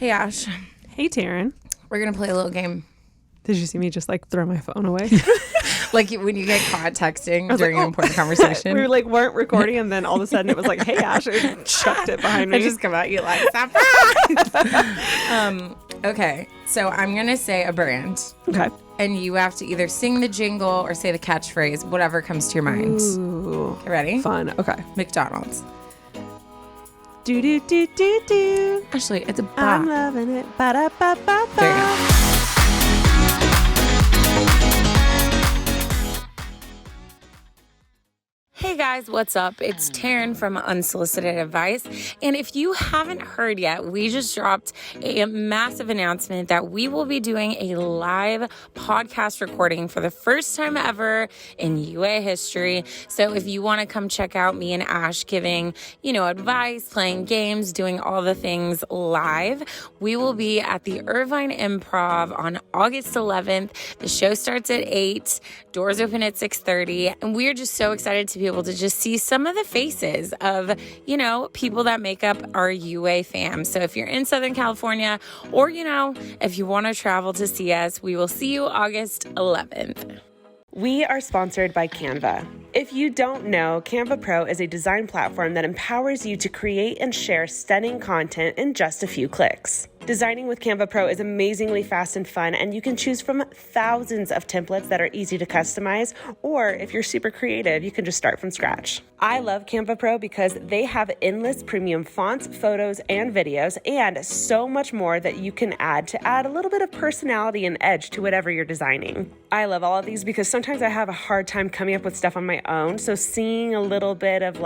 Hey, Ash. Hey, Taryne. We're going to play a little game. Did you see me just like throw my phone away? Like when you get caught texting during an important conversation. We weren't recording, and then all of a sudden it was like, hey, Ash, and chucked it behind me. I just come out, you like, okay, so I'm going to say a brand. Okay. And you have to either sing the jingle or say the catchphrase, whatever comes to your mind. Ooh. Okay, ready? Fun. Okay. McDonald's. Do, do, do, do, do. Actually, it's a ba. I'm loving it. Ba-da-ba-ba-ba. There you go. Hey guys, what's up? It's Taryne from Unsolicited Advice. And if you haven't heard yet, we just dropped a massive announcement that we will be doing a live podcast recording for the first time ever in UA history. So if you want to come check out me and Ash giving, advice, playing games, doing all the things live, we will be at the Irvine Improv on August 11th. The show starts at 8, doors open at 6:30, and we're just so excited to be able to just see some of the faces of, people that make up our UA fam. So if you're in Southern California or, if you want to travel to see us, we will see you August 11th. We are sponsored by Canva. If you don't know, Canva Pro is a design platform that empowers you to create and share stunning content in just a few clicks. Designing with Canva Pro is amazingly fast and fun, and you can choose from thousands of templates that are easy to customize, or if you're super creative, you can just start from scratch. I love Canva Pro because they have endless premium fonts, photos, and videos, and so much more that you can add to add a little bit of personality and edge to whatever you're designing. I love all of these because sometimes I have a hard time coming up with stuff on my own, so seeing a little bit of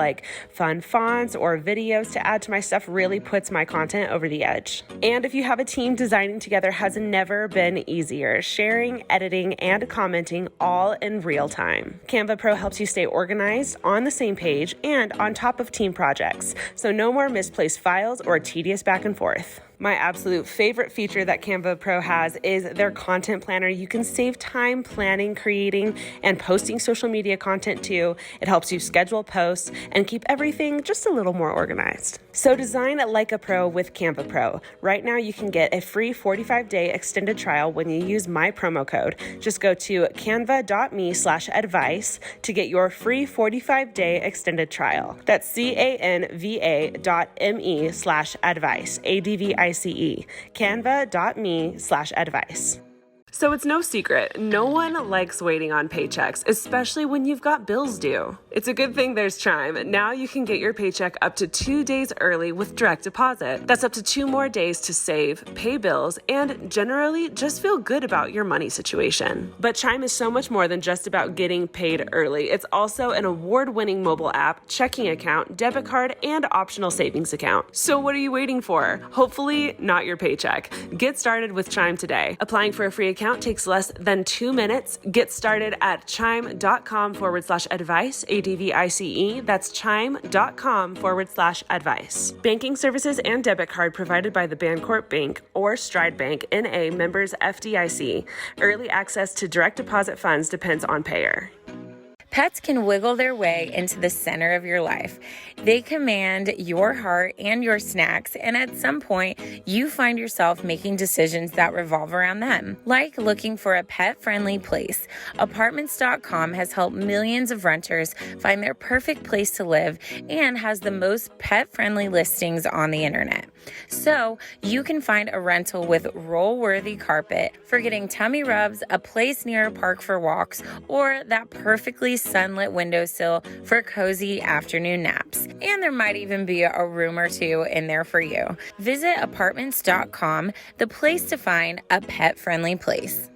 fun fonts or videos to add to my stuff really puts my content over the edge. And if you have a team, designing together has never been easier. Sharing, editing, and commenting all in real time. Canva Pro helps you stay organized, on the same page, and on top of team projects. So no more misplaced files or tedious back and forth. My absolute favorite feature that Canva Pro has is their content planner. You can save time planning, creating, and posting social media content too. It helps you schedule posts and keep everything just a little more organized. So design like a pro with Canva Pro. Right now you can get a free 45-day extended trial when you use my promo code. Just go to canva.me/advice to get your free 45-day extended trial. That's canva.me/advice, ADVICE, canva.me/advice. So it's no secret, no one likes waiting on paychecks, especially when you've got bills due. It's a good thing there's Chime. Now you can get your paycheck up to 2 days early with direct deposit. That's up to 2 more days to save, pay bills, and generally just feel good about your money situation. But Chime is so much more than just about getting paid early. It's also an award-winning mobile app, checking account, debit card, and optional savings account. So what are you waiting for? Hopefully not your paycheck. Get started with Chime today. Applying for a free account takes less than 2 minutes. Get started at chime.com/advice, ADVICE. That's chime.com/advice. Banking services and debit card provided by the Bancorp Bank or Stride Bank, N.A., members FDIC. Early access to direct deposit funds depends on payer. Pets can wiggle their way into the center of your life. They command your heart and your snacks, and at some point, you find yourself making decisions that revolve around them, like looking for a pet-friendly place. Apartments.com has helped millions of renters find their perfect place to live and has the most pet-friendly listings on the internet. So you can find a rental with roll-worthy carpet for getting tummy rubs, a place near a park for walks, or that perfectly sunlit windowsill for cozy afternoon naps. And there might even be a room or two in there for you. Visit apartments.com, the place to find a pet-friendly place.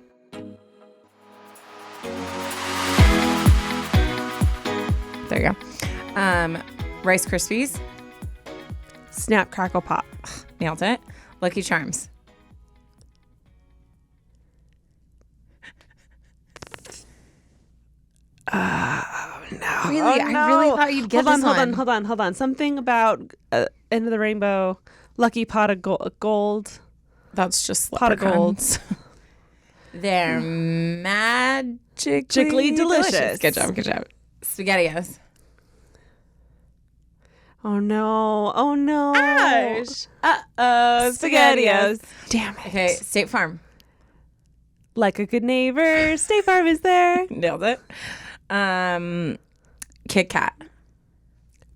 There you go. Rice Krispies. Snap, crackle, pop. Nailed it. Lucky Charms. No. Really? Oh, no. I really thought you'd get this one. Hold on. Something about End of the Rainbow, Lucky Pot of Gold. That's just Pot of Gold. They're magically delicious. Good job. SpaghettiOs. Oh no. Oh no. Ash. Uh-oh. SpaghettiOs. Damn it. Okay, State Farm. Like a good neighbor, State Farm is there. Nailed it. Kit Kat.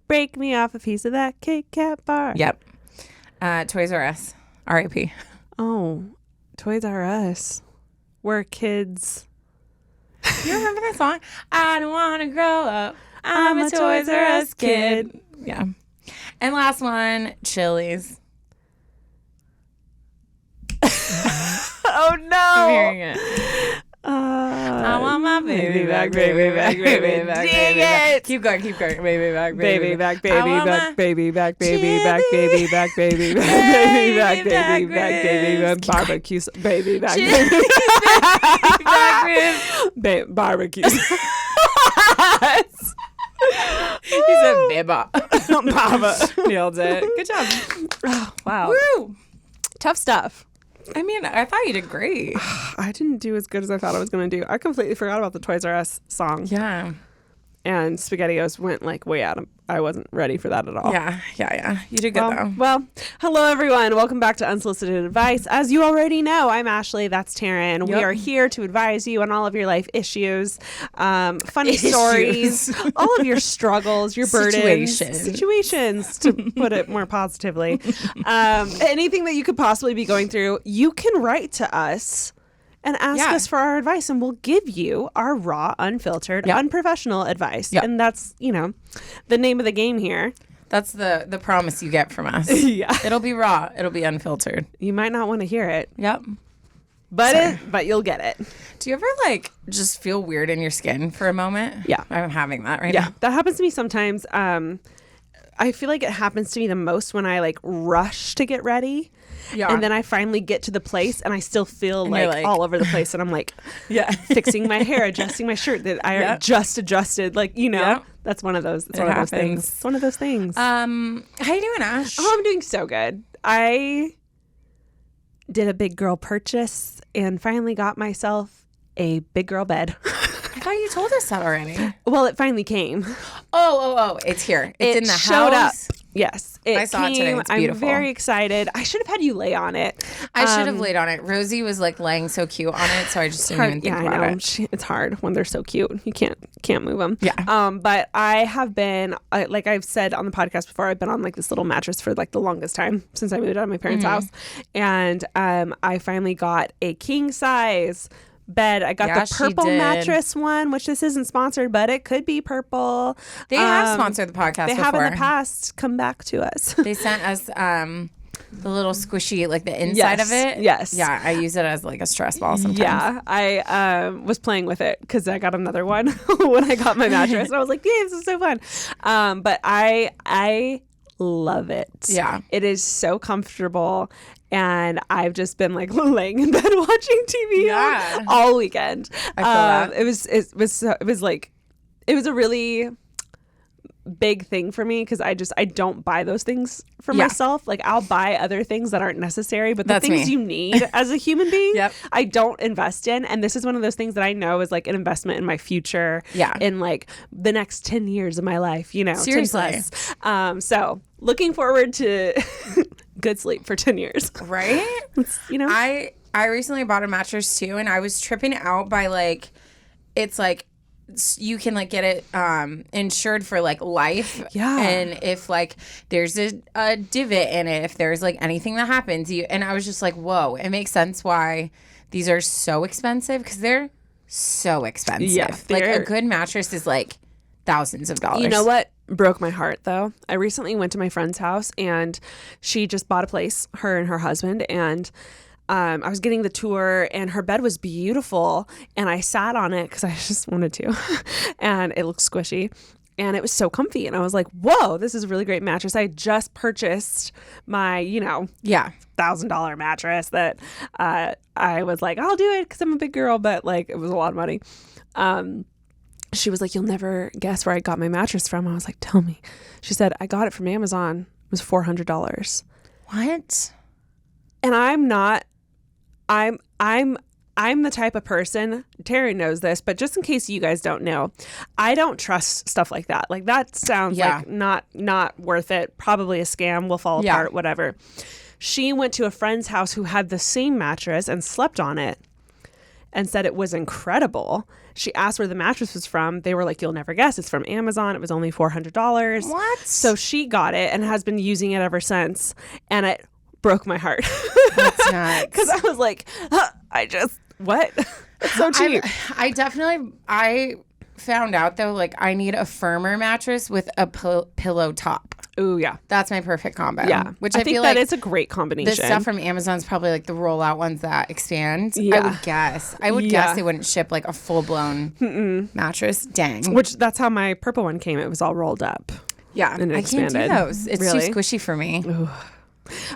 Break me off a piece of that Kit Kat bar. Yep. Toys R Us. R.I.P. Oh, Toys R Us. Where kids. You remember that song? I don't want to grow up. I'm a Toys R Us kid. Yeah. And last one, Chili's. Oh no. I'm hearing it. I want my baby back, baby back, baby back, baby back. Keep going, baby back, baby back, baby back, baby back, baby back, baby back, baby back, baby back, baby back, baby back, barbecue, baby back, baby back, barbecue. He said Beba. Baba. Nailed it. Good job. Oh, wow. Woo. Tough stuff. I mean, I thought you did great. I didn't do as good as I thought I was going to do. I completely forgot about the Toys R Us song. Yeah. And SpaghettiOs went like way out. I wasn't ready for that at all. Yeah. You did good though. Well, hello everyone. Welcome back to Unsolicited Advice. As you already know, I'm Ashley. That's Taryne. We are here to advise you on all of your life issues, funny stories, all of your struggles, your burdens, situations, to put it more positively. Anything that you could possibly be going through, you can write to us and ask us for our advice, and we'll give you our raw, unfiltered, unprofessional advice. And that's, the name of the game here. That's the promise you get from us. Yeah. It'll be raw. It'll be unfiltered. You might not want to hear it. Yep. But you'll get it. Do you ever just feel weird in your skin for a moment? Yeah. I'm having that right now. Yeah. That happens to me sometimes. I feel like it happens to me the most when I rush to get ready. Yeah. And then I finally get to the place and I still feel all over the place. And I'm fixing my hair, adjusting my shirt that I just adjusted. That's one of those. It's one of those things. It's one of those things. How you doing, Ash? Oh, I'm doing so good. I did a big girl purchase and finally got myself a big girl bed. I thought you told us that already. Well, it finally came. Oh, it's here. It's in the showed house. Up. Yes, I saw it today. It's beautiful. I'm very excited. I should have had you lay on it. I should have laid on it. Rosie was laying so cute on it, so I just didn't even think about it. It's hard when they're so cute. You can't move them. Yeah. But I have been, like I've said on the podcast before, I've been on this little mattress for the longest time since I moved out of my parents' house, and I finally got a king size bed. I got the purple mattress one, which this isn't sponsored, but it could be purple. They have sponsored the podcast They before. have in the past. Come back to us. They sent us the little squishy, the inside of it. Yes. Yeah, I use it as a stress ball sometimes. Yeah, I was playing with it because I got another one when I got my mattress. And I was like, yeah, this is so fun. But I love it. Yeah. It is so comfortable. And I've just been laying in bed watching TV all weekend. I feel that. It was a really big thing for me because I don't buy those things for myself. I'll buy other things that aren't necessary, but the things you need as a human being, I don't invest in. And this is one of those things that I know is an investment in my future. Yeah. In the next 10 years of my life, Seriously. 10 plus. So looking forward to good sleep for 10 years. Right? I recently bought a mattress too, and I was tripping out by it's you can get it insured for life. Yeah. And if there's a divot in it, if there's anything that happens, and I was just whoa, it makes sense why these are so expensive, because they're so expensive. Yeah, a good mattress is thousands of dollars. You know what broke my heart though? I recently went to my friend's house and she just bought a place, her and her husband, and I was getting the tour and her bed was beautiful and I sat on it because I just wanted to and it looked squishy and it was so comfy and I was like, whoa, this is a really great mattress. I just purchased my, $1,000 mattress that I was like, I'll do it because I'm a big girl, but it was a lot of money. She was like, you'll never guess where I got my mattress from. I was like, tell me. She said, I got it from Amazon. It was $400. What? And I'm I'm the type of person, Taryne knows this, but just in case you guys don't know, I don't trust stuff like that. Like that sounds like not worth it. Probably a scam, will fall apart, whatever. She went to a friend's house who had the same mattress and slept on it and said it was incredible. She asked where the mattress was from. They were like, you'll never guess. It's from Amazon. It was only $400. What? So she got it and has been using it ever since. And it broke my heart. That's nuts. Because I was like, what? It's so cheap. I found out, though, like, I need a firmer mattress with a pillow top. Ooh, yeah. That's my perfect combo. Yeah. Which I think feel that like is a great combination. the stuff from Amazon is probably like the rollout ones that expand. Yeah. I would guess. Guess they wouldn't ship like a full-blown mattress. Dang. Which that's how my purple one came. It was all rolled up. Yeah. And it expanded. Can't do those. It's Really? too squishy for me. Ooh.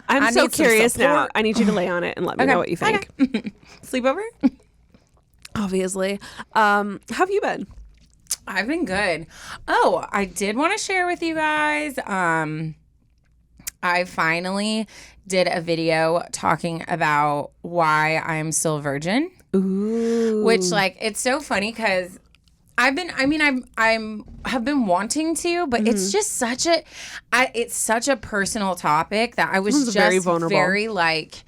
I'm so curious now. I need you to lay on it and let me know what you think. Okay. Sleepover? Obviously. How have you been? I've been good. Oh, I did want to share with you guys. I finally did a video talking about why I'm still a virgin. Ooh. Which, like, it's so funny because have been wanting to, but it's just such a personal topic that I was just very vulnerable. very like,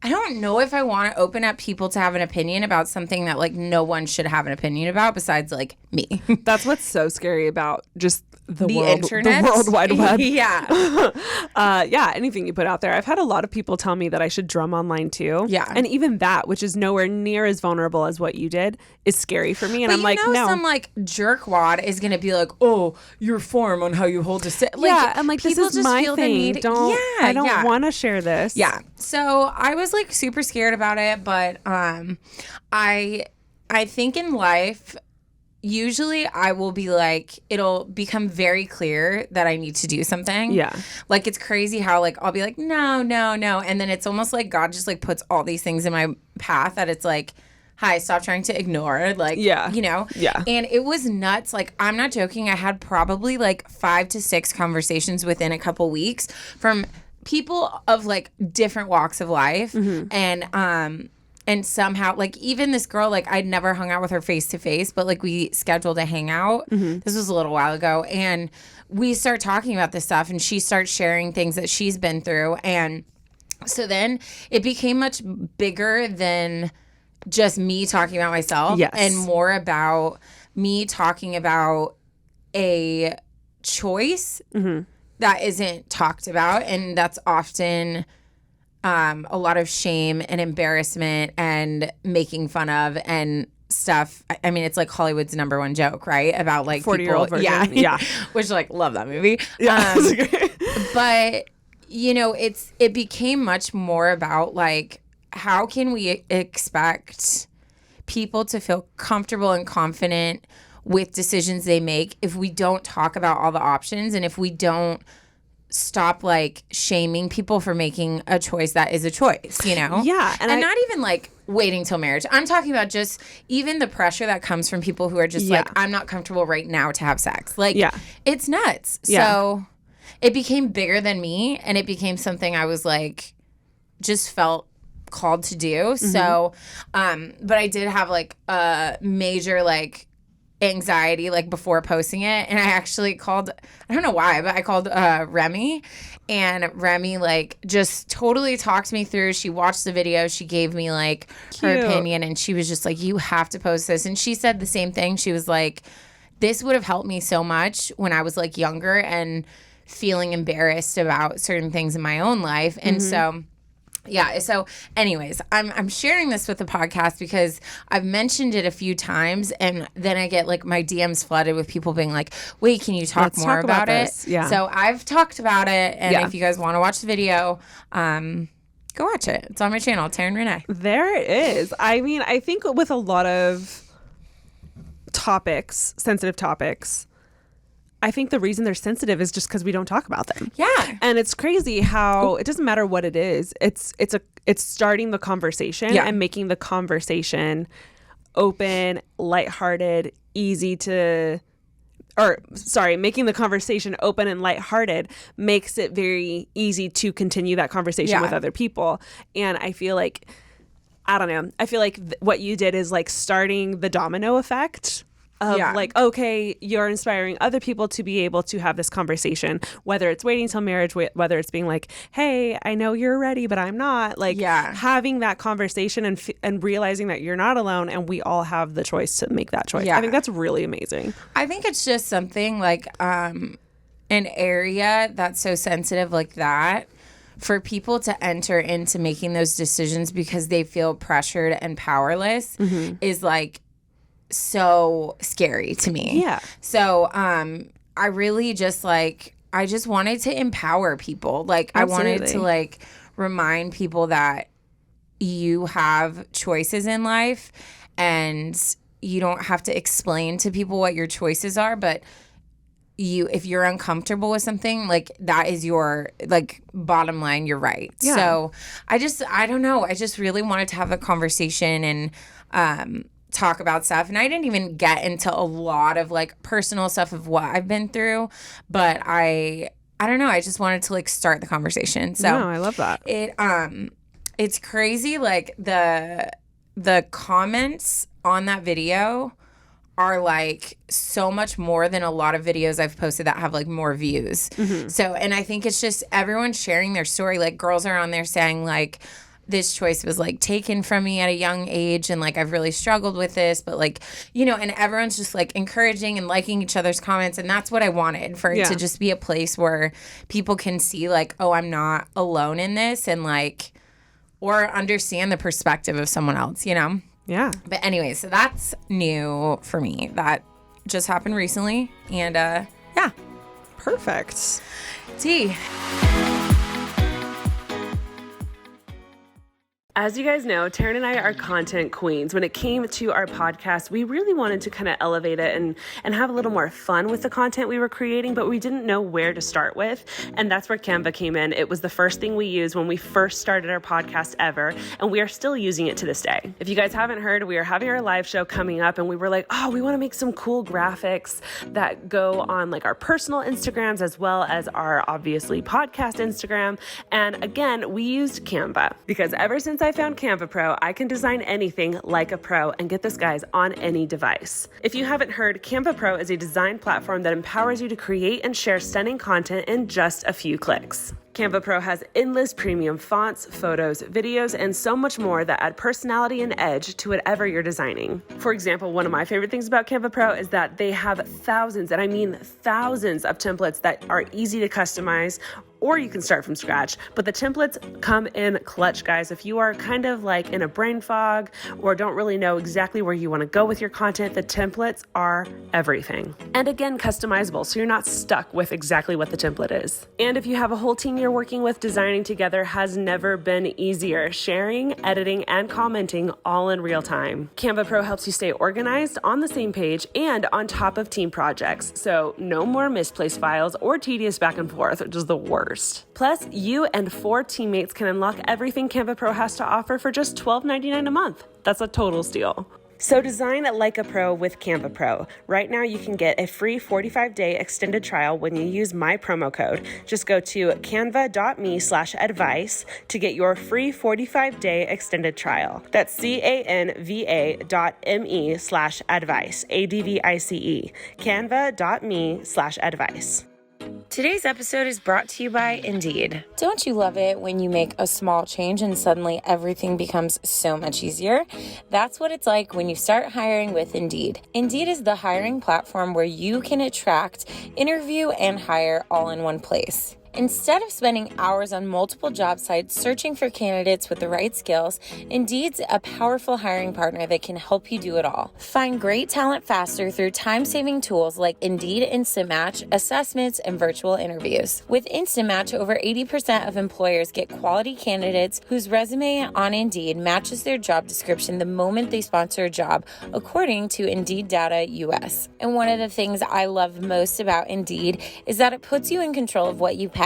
I don't know if I want to open up people to have an opinion about something that like no one should have an opinion about besides like me. That's what's so scary about just the internet, the World Wide Web. Yeah. Anything you put out there. I've had a lot of people tell me that I should drum online too. Yeah. And even that, which is nowhere near as vulnerable as what you did, is scary for me. And but I'm like, no. Some like jerkwad is gonna be like, oh, your form on how you hold a sit. Like, yeah, I'm like, this is my thing. I don't want to share this. Yeah. So I was like super scared about it, but I think in life, usually I will be like, it'll become very clear that I need to do something. Yeah. Like, it's crazy how like I'll be like, no. And then it's almost like God just like puts all these things in my path that it's like, hi, stop trying to ignore. Like, you know? Yeah. And it was nuts. Like, I'm not joking. I had probably like 5 to 6 conversations within a couple weeks from people of like different walks of life. And somehow, like, even this girl, like, I'd never hung out with her face to face, but like we scheduled a hangout. This was a little while ago, and we start talking about this stuff, and she starts sharing things that she's been through. And so then it became much bigger than just me talking about myself, and more about me talking about a choice that isn't talked about, and that's often a lot of shame and embarrassment and making fun of and stuff. I mean, it's like Hollywood's #1 joke, right? About like 40-year-old virgin. Yeah. Which, like, love that movie. Yeah. But, you know, it became much more about like, how can we expect people to feel comfortable and confident with decisions they make if we don't talk about all the options, and if we don't stop like shaming people for making a choice that is a choice, you know? Yeah. And not even like waiting till marriage. I'm talking about just even the pressure that comes from people who are just like, I'm not comfortable right now to have sex. Like, it's nuts. So it became bigger than me, and it became something I was like, just felt called to do. So, but I did have like a major like anxiety like before posting it, and I actually called, I don't know why, but I called Remy, and Remy like just totally talked me through. She watched the video, she gave me like her opinion, and she was just like, you have to post this. And she said the same thing. She was like, this would have helped me so much when I was like younger and feeling embarrassed about certain things in my own life. And so so anyways, I'm sharing this with the podcast because I've mentioned it a few times, and then I get like my DMs flooded with people being like, wait, can you talk more about it? Yeah. So I've talked about it, and if you guys want to watch the video, go watch it. It's on my channel, Taryne Renee. There it is. I mean, I think with a lot of topics, sensitive topics, I think the reason they're sensitive is just because we don't talk about them. Yeah. And it's crazy how it doesn't matter what it is. It's starting the conversation and making the conversation open, lighthearted, making the conversation open and lighthearted makes it very easy to continue that conversation with other people. And I feel like I don't know. I feel like what you did is like starting the domino effect of like, okay, you're inspiring other people to be able to have this conversation, whether it's waiting till marriage, whether it's being like, hey, I know you're ready, but I'm not. Like having that conversation and realizing that you're not alone and we all have the choice to make that choice. I think that's really amazing. I think it's just something like an area that's so sensitive like that. For people to enter into making those decisions because they feel pressured and powerless is like so scary to me. Yeah. So I really just like, I just wanted to empower people. Like Absolutely. I wanted to like remind people that you have choices in life and you don't have to explain to people what your choices are, but if you're uncomfortable with something, like that is your like bottom line, you're right. Yeah. So I don't know. I just really wanted to have a conversation and talk about stuff. And I didn't even get into a lot of like personal stuff of what I've been through, but I don't know. I just wanted to like start the conversation. So no, I love that. It's crazy. Like the comments on that video are like so much more than a lot of videos I've posted that have like more views. So, and I think it's just everyone sharing their story. Like girls are on there saying like, this choice was like taken from me at a young age and like I've really struggled with this, but like, you know, and everyone's just like encouraging and liking each other's comments. And that's what I wanted, for it to just be a place where people can see like, oh, I'm not alone in this, and like, or understand the perspective of someone else, you know? Yeah. But anyway, so that's new for me. That just happened recently. And yeah. Perfect. T. As you guys know, Taryne and I are content queens. When it came to our podcast, we really wanted to kind of elevate it and have a little more fun with the content we were creating, but we didn't know where to start with. And that's where Canva came in. It was the first thing we used when we first started our podcast ever, and we are still using it to this day. If you guys haven't heard, we are having our live show coming up, and we were like, oh, we want to make some cool graphics that go on like our personal Instagrams as well as our obviously podcast Instagram. And again, we used Canva because ever since I found Canva Pro, I can design anything like a pro and get this, guys, on any device. If you haven't heard, Canva Pro is a design platform that empowers you to create and share stunning content in just a few clicks. Canva Pro has endless premium fonts, photos, videos, and so much more that add personality and edge to whatever you're designing. For example, one of my favorite things about Canva Pro is that they have thousands, and I mean thousands of templates that are easy to customize, or you can start from scratch. But the templates come in clutch, guys. If you are kind of like in a brain fog or don't really know exactly where you want to go with your content, the templates are everything. And again, customizable, so you're not stuck with exactly what the template is. And if you have a whole team you're working with, designing together has never been easier. Sharing, editing, and commenting all in real time. Canva Pro helps you stay organized, on the same page, and on top of team projects. So no more misplaced files or tedious back and forth, which is the worst. Plus, you and 4 teammates can unlock everything Canva Pro has to offer for just $12.99 a month. That's a total steal. So design like a pro with Canva Pro. Right now you can get a free 45-day extended trial when you use my promo code. Just go to canva.me/advice to get your free 45-day extended trial. That's canva.me/advice, ADVICE, canva.me/advice. Today's episode is brought to you by Indeed. Don't you love it when you make a small change and suddenly everything becomes so much easier? That's what it's like when you start hiring with Indeed. Indeed is the hiring platform where you can attract, interview, and hire all in one place. Instead of spending hours on multiple job sites searching for candidates with the right skills, Indeed's a powerful hiring partner that can help you do it all. Find great talent faster through time-saving tools like Indeed Instant Match, assessments, and virtual interviews. With Instant Match, over 80% of employers get quality candidates whose resume on Indeed matches their job description the moment they sponsor a job, according to Indeed Data US. And one of the things I love most about Indeed is that it puts you in control of what you pay.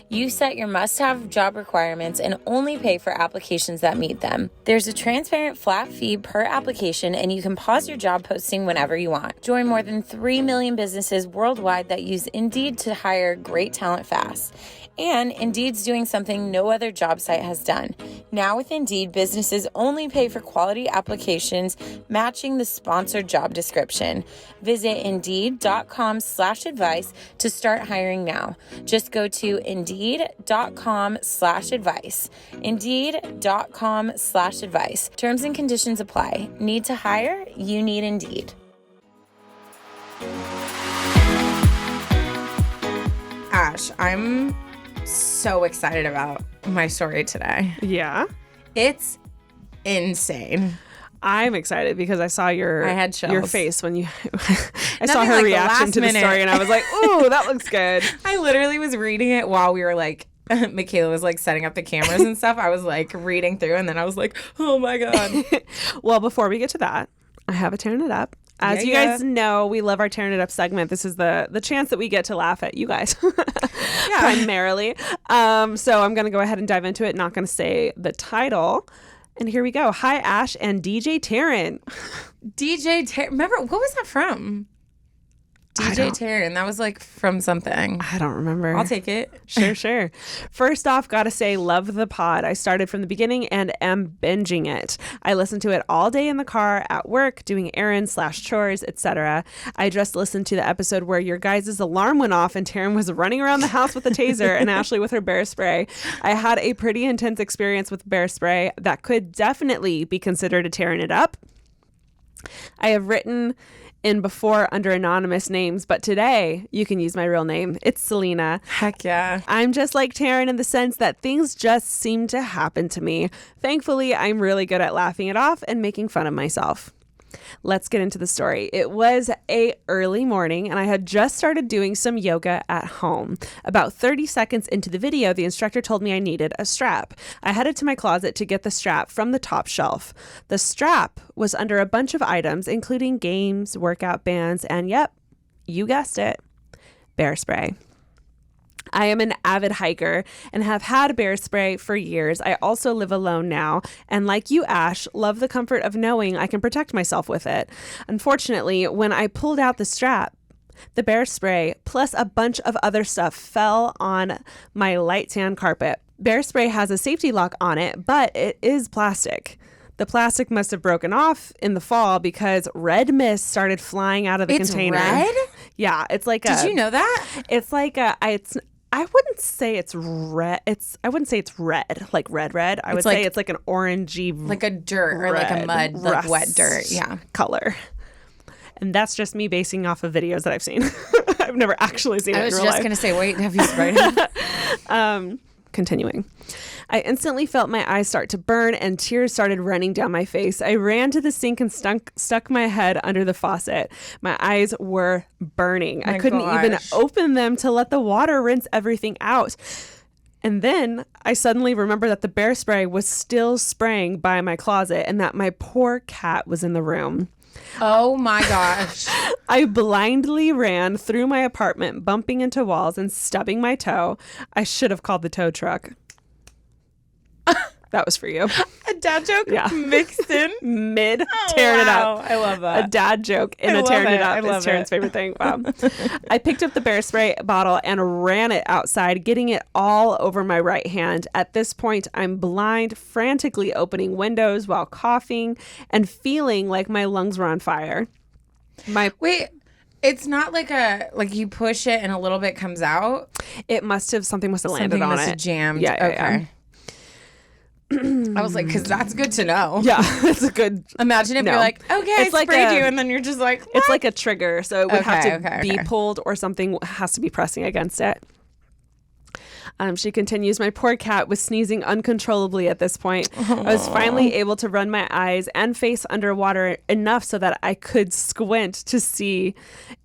You set your must-have job requirements and only pay for applications that meet them. There's a transparent flat fee per application, and you can pause your job posting whenever you want. Join more than 3 million businesses worldwide that use Indeed to hire great talent fast. And Indeed's doing something no other job site has done. Now with Indeed, businesses only pay for quality applications matching the sponsored job description. Visit Indeed.com/advice to start hiring now. Just go to Indeed.com/advice. Indeed.com/advice. Terms and conditions apply. Need to hire? You need Indeed. Ash, I'm so excited about my story today. Yeah. It's insane. I'm excited because I saw your face when you I saw her reaction to the story and I was like, ooh, that looks good. I literally was reading it while we were like, Michaela was like setting up the cameras and stuff. I was like reading through and then I was like, oh my God. Well, before we get to that, I have a Taryne It Up. As you guys know, we love our Taryne It Up segment. This is the chance that we get to laugh at you guys primarily. So I'm going to go ahead and dive into it. Not going to say the title. And here we go. Hi, Ash and DJ Taryne. Remember, what was that from? DJ Taryne. That was like from something. I don't remember. I'll take it. Sure. First off, gotta say, love the pod. I started from the beginning and am binging it. I listen to it all day in the car, at work, doing errands / chores, etc. I just listened to the episode where your guys' alarm went off and Taryne was running around the house with a taser and Ashley with her bear spray. I had a pretty intense experience with bear spray that could definitely be considered a Taryne It Up. I have written in before under anonymous names, but today you can use my real name. It's Selena. Heck yeah. I'm just like Taryne in the sense that things just seem to happen to me. Thankfully, I'm really good at laughing it off and making fun of myself. Let's get into the story. It was a early morning and I had just started doing some yoga at home. About 30 seconds into the video, the instructor told me I needed a strap. I headed to my closet to get the strap from the top shelf. The strap was under a bunch of items, including games, workout bands, and yep, you guessed it, bear spray. I am an avid hiker and have had bear spray for years. I also live alone now, and like you, Ash, love the comfort of knowing I can protect myself with it. Unfortunately, when I pulled out the strap, the bear spray plus a bunch of other stuff fell on my light tan carpet. Bear spray has a safety lock on it, but it is plastic. The plastic must have broken off in the fall because red mist started flying out of the container. It's red? Yeah, it's like Did you know that? It's like I wouldn't say it's red. I wouldn't say it's red, like red. I would say it's like an orangey, like a dirt or like a mud, like wet dirt. Yeah, color. And that's just me basing off of videos that I've seen. I've never actually seen it in real life. I was just gonna say, wait, have you sprayed it? Continuing. I instantly felt my eyes start to burn and tears started running down my face. I ran to the sink and stuck my head under the faucet. My eyes were burning. I couldn't even open them to let the water rinse everything out. And then I suddenly remembered that the bear spray was still spraying by my closet and that my poor cat was in the room. Oh my gosh. I blindly ran through my apartment, bumping into walls and stubbing my toe. I should have called the tow truck. That was for you. A dad joke mixed in mid Taryne It Up. I love that. A dad joke in a Taryne It Up is Taryn's favorite thing. Wow. I picked up the bear spray bottle and ran it outside, getting it all over my right hand. At this point, I'm blind, frantically opening windows while coughing and feeling like my lungs were on fire. Wait. It's not like you push it and a little bit comes out. Something must have landed on it. Something must have jammed. Yeah. Okay. I was like, because that's good to know. Yeah, it's a good. Imagine if you're like, okay, it's I sprayed you, and then you're just like, what? It's like a trigger, so it would have to be pulled, or something has to be pressing against it. She continues, my poor cat was sneezing uncontrollably at this point. I was finally able to run my eyes and face underwater enough so that I could squint to see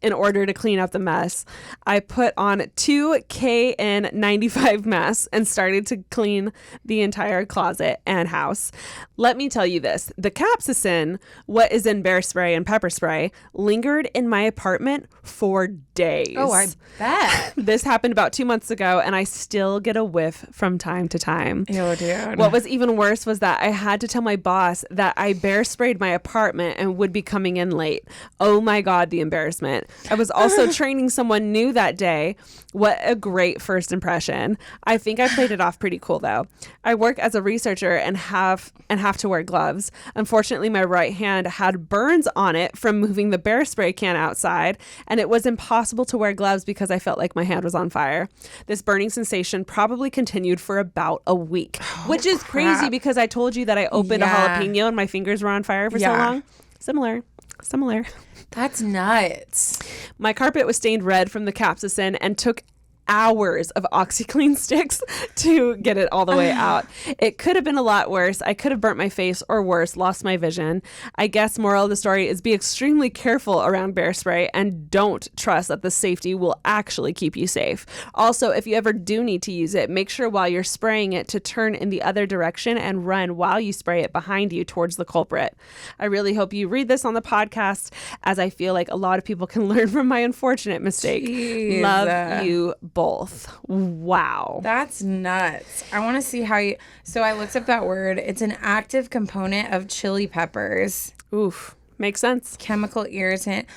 in order to clean up the mess. I put on 2 KN95 masks and started to clean the entire closet and house. Let me tell you this, the capsaicin, what is in bear spray and pepper spray, lingered in my apartment for days. Oh, I bet. This happened about 2 months ago and I still still get a whiff from time to time. Ew, dude. What was even worse was that I had to tell my boss that I bear sprayed my apartment and would be coming in late. Oh my God, the embarrassment. I was also training someone new that day. What a great first impression. I think I played it off pretty cool though. I work as a researcher and have to wear gloves. Unfortunately, my right hand had burns on it from moving the bear spray can outside, and it was impossible to wear gloves because I felt like my hand was on fire. This burning sensation probably continued for about a week, which is crazy because I told you that I opened a jalapeno and my fingers were on fire for so long. Similar. That's nuts. My carpet was stained red from the capsaicin and took hours of OxyClean sticks to get it all the way out. It could have been a lot worse. I could have burnt my face, or worse, lost my vision. I guess moral of the story is be extremely careful around bear spray and don't trust that the safety will actually keep you safe. Also, if you ever do need to use it, make sure while you're spraying it to turn in the other direction and run while you spray it behind you towards the culprit. I really hope you read this on the podcast, as I feel like a lot of people can learn from my unfortunate mistake. Jeez. Love you both. Wow. That's nuts. I want to see how you... So I looked up that word. It's an active component of chili peppers. Oof. Makes sense. Chemical irritant.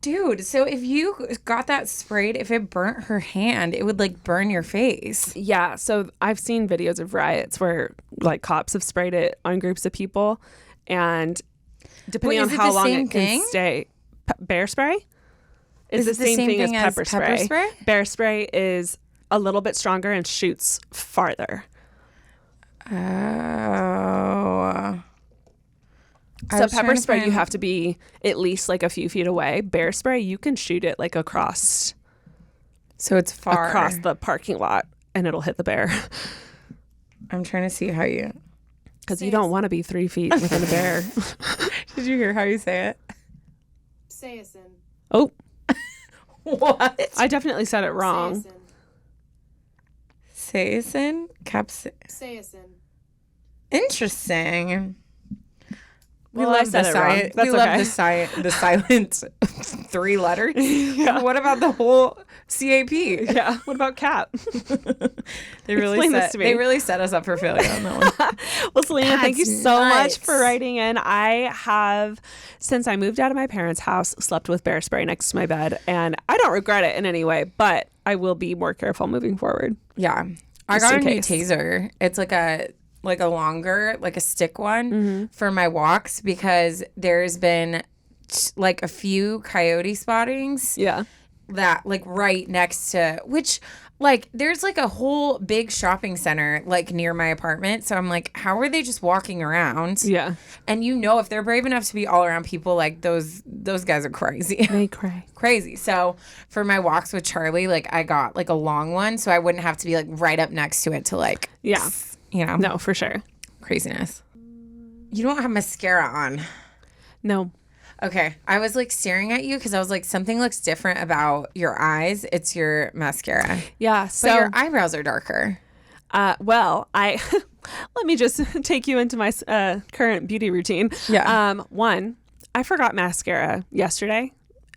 Dude, so if you got that sprayed, if it burnt her hand, it would like burn your face. Yeah. So I've seen videos of riots where like cops have sprayed it on groups of people, and depending on how long it can stay. Bear spray? Is the same thing as pepper spray. Bear spray is a little bit stronger and shoots farther. Oh. So pepper spray, you have to be at least like a few feet away. Bear spray, you can shoot it like across. So it's far. Across the parking lot, and it'll hit the bear. I'm trying to see how you... Because you don't want to be 3 feet within a bear. Did you hear how you say it? Sayison. Oh. What? I definitely said it wrong. Sayison? Sayison. Interesting. Well, I said it wrong. That's love the silent 3 letters. Yeah. What about the whole CAP? Yeah. What about CAP? They really set us up for failure on that one. Well, Selena, thank you so much for writing in. I have, since I moved out of my parents' house, slept with bear spray next to my bed, and I don't regret it in any way, but I will be more careful moving forward. Yeah. I got a new taser. It's like a longer, like a stick one for my walks, because there's been like a few coyote spottings. Yeah. That like right next to, which like there's like a whole big shopping center like near my apartment. So I'm like, how are they just walking around? Yeah. And if they're brave enough to be all around people, like those guys are crazy. They cray. Crazy. So for my walks with Charlie, like I got like a long one so I wouldn't have to be like right up next to it to like, No, for sure. Craziness. You don't have mascara on. No. Okay. I was like staring at you because I was like, something looks different about your eyes. It's your mascara. Yeah. So but your eyebrows are darker. Well, let me just take you into my current beauty routine. Yeah. One, I forgot mascara yesterday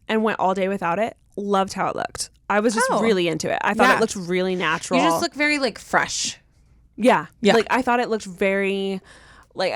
and went all day without it. Loved how it looked. I was just really into it. I thought it looked really natural. You just look very like fresh. Yeah. Like I thought it looked very, like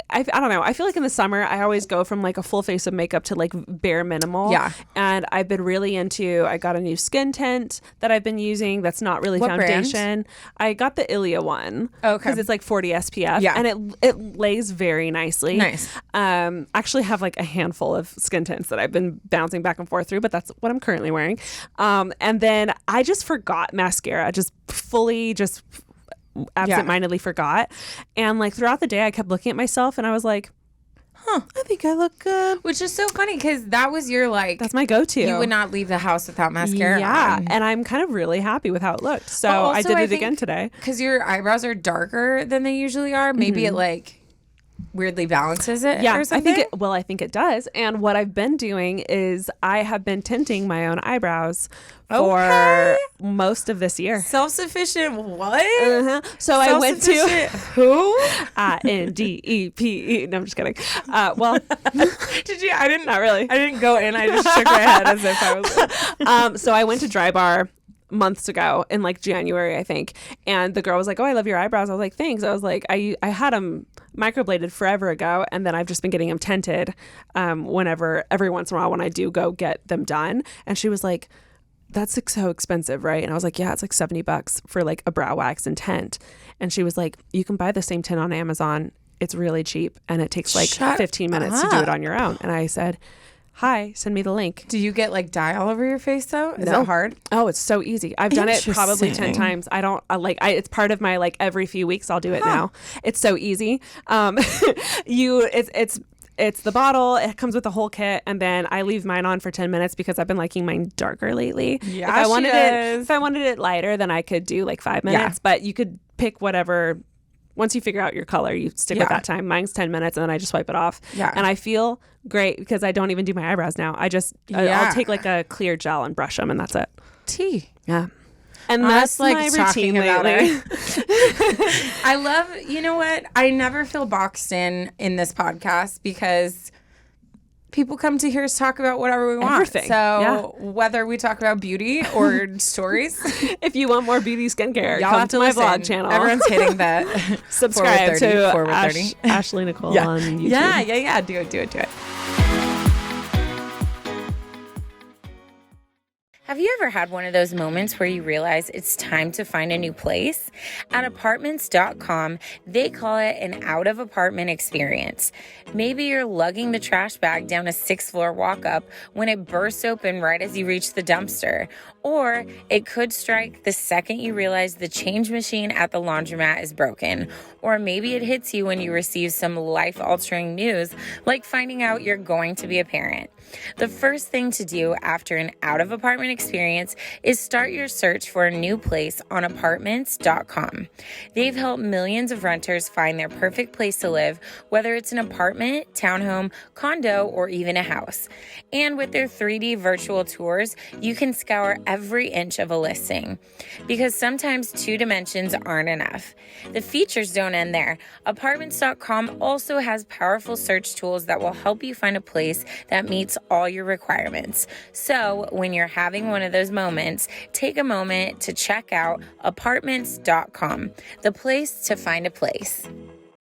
I don't know. I feel like in the summer I always go from like a full face of makeup to like bare minimal. Yeah. And I've been really into, I got a new skin tint that I've been using that's not really foundation. Brand? I got the Ilia one. Okay. Because it's like 40 SPF. Yeah. And it lays very nicely. Nice. I actually have like a handful of skin tints that I've been bouncing back and forth through, but that's what I'm currently wearing. And then I just forgot mascara, absentmindedly forgot, and like throughout the day I kept looking at myself and I was like, I think I look good, which is so funny because that was your like, that's my go-to. You would not leave the house without mascara on. And I'm kind of really happy with how it looked, so I did it again today because your eyebrows are darker than they usually are. Maybe it like weirdly balances it or something? I think it does. And what I've been doing is I have been tinting my own eyebrows for most of this year. Self-sufficient what? So I went to who? INDEPE. No, I'm just kidding. Well, did you? I didn't. Not really. I didn't go in. I just shook my head as if I was. So I went to Dry Bar months ago in like January, I think. And the girl was like, oh, I love your eyebrows. I was like, thanks. I was like, I had them microbladed forever ago. And then I've just been getting them tinted every once in a while when I do go get them done. And she was like, that's like so expensive, right? And I was like, yeah, it's like $70 for like a brow wax and tint. And she was like, you can buy the same tint on Amazon. It's really cheap. And it takes like 15 minutes to do it on your own. And I said, hi, send me the link. Do you get like dye all over your face though? Is No. it hard? Oh, it's so easy. I've done it probably 10 times. I don't it's part of my like every few weeks I'll do it now. It's so easy. It's the bottle. It comes with the whole kit, and then I leave mine on for 10 minutes because I've been liking mine darker lately. Yeah, if I wanted it lighter, then I could do like 5 minutes, but you could pick whatever. Once you figure out your color, you stick with that time. Mine's 10 minutes, and then I just wipe it off. Yeah. And I feel great because I don't even do my eyebrows now. I'll take like a clear gel and brush them, and that's it. Tea. Yeah. And that's like my routine lately. I love, you know what? I never feel boxed in this podcast because people come to hear us talk about whatever we want. Everything. So whether we talk about beauty or stories. If you want more beauty skincare, y'all come have to my vlog channel. Everyone's hitting that. Subscribe to Forward30. Ashley Nicole on YouTube. Yeah. Do it. Have you ever had one of those moments where you realize it's time to find a new place? At apartments.com, they call it an out-of-apartment experience. Maybe you're lugging the trash bag down a 6th-floor walk-up when it bursts open right as you reach the dumpster. Or it could strike the second you realize the change machine at the laundromat is broken. Or maybe it hits you when you receive some life-altering news, like finding out you're going to be a parent. The first thing to do after an out-of-apartment experience is start your search for a new place on apartments.com. They've helped millions of renters find their perfect place to live, whether it's an apartment, townhome, condo, or even a house. And with their 3D virtual tours, you can scour every inch of a listing. Because sometimes 2 dimensions aren't enough. The features don't end there. Apartments.com also has powerful search tools that will help you find a place that meets all your requirements. So when you're having one of those moments, take a moment to check out apartments.com, the place to find a place.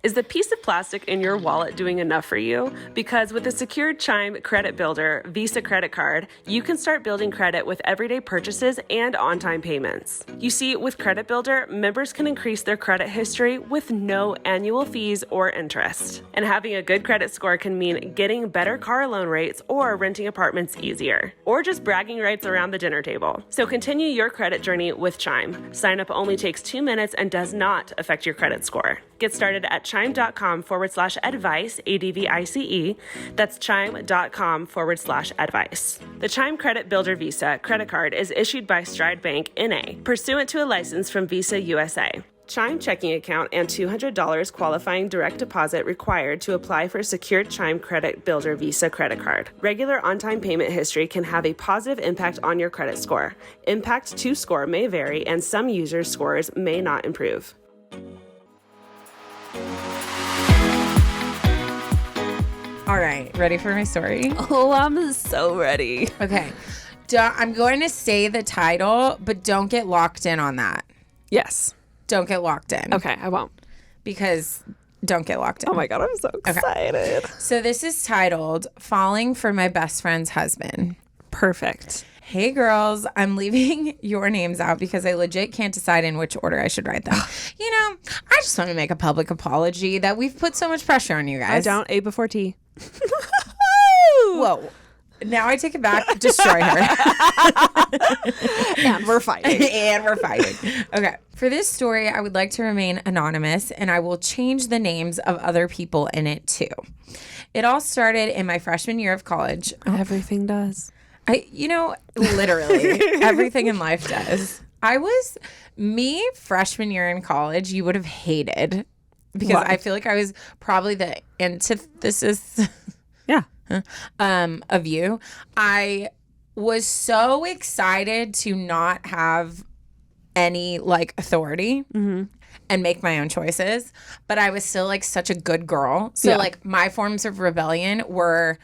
Is the piece of plastic in your wallet doing enough for you? Because with a secured Chime credit builder Visa credit card, you can start building credit with everyday purchases and on-time payments. You see, with Credit Builder, members can increase their credit history with no annual fees or interest. And having a good credit score can mean getting better car loan rates or renting apartments easier, or just bragging rights around the dinner table. So continue your credit journey with Chime. Sign up only takes 2 minutes and does not affect your credit score. Get started at chime.com/advice, ADVICE. That's chime.com/advice. The Chime Credit Builder Visa credit card is issued by Stride Bank, N.A., pursuant to a license from Visa USA. Chime checking account and $200 qualifying direct deposit required to apply for a secured Chime Credit Builder Visa credit card. Regular on-time payment history can have a positive impact on your credit score. Impact to score may vary, and some users' scores may not improve. All right, ready for my story? Oh, I'm so ready. Okay. I'm going to say the title, but don't get locked in on that. Yes. Don't get locked in. Okay, I won't. Because don't get locked in. Oh my God, I'm so excited. Okay. So this is titled Falling for My Best Friend's Husband. Perfect. Hey girls, I'm leaving your names out because I legit can't decide in which order I should write them. You know, I just want to make a public apology that we've put so much pressure on you guys. I don't. A before T. Whoa. Now I take it back. Destroy her. And we're fighting. Okay. For this story, I would like to remain anonymous, and I will change the names of other people in it too. It all started in my freshman year of college. Everything does. Literally, everything in life does. Freshman year in college, you would have hated because I feel like I was probably the antithesis of you. I was so excited to not have any authority and make my own choices, but I was still such a good girl. So my forms of rebellion were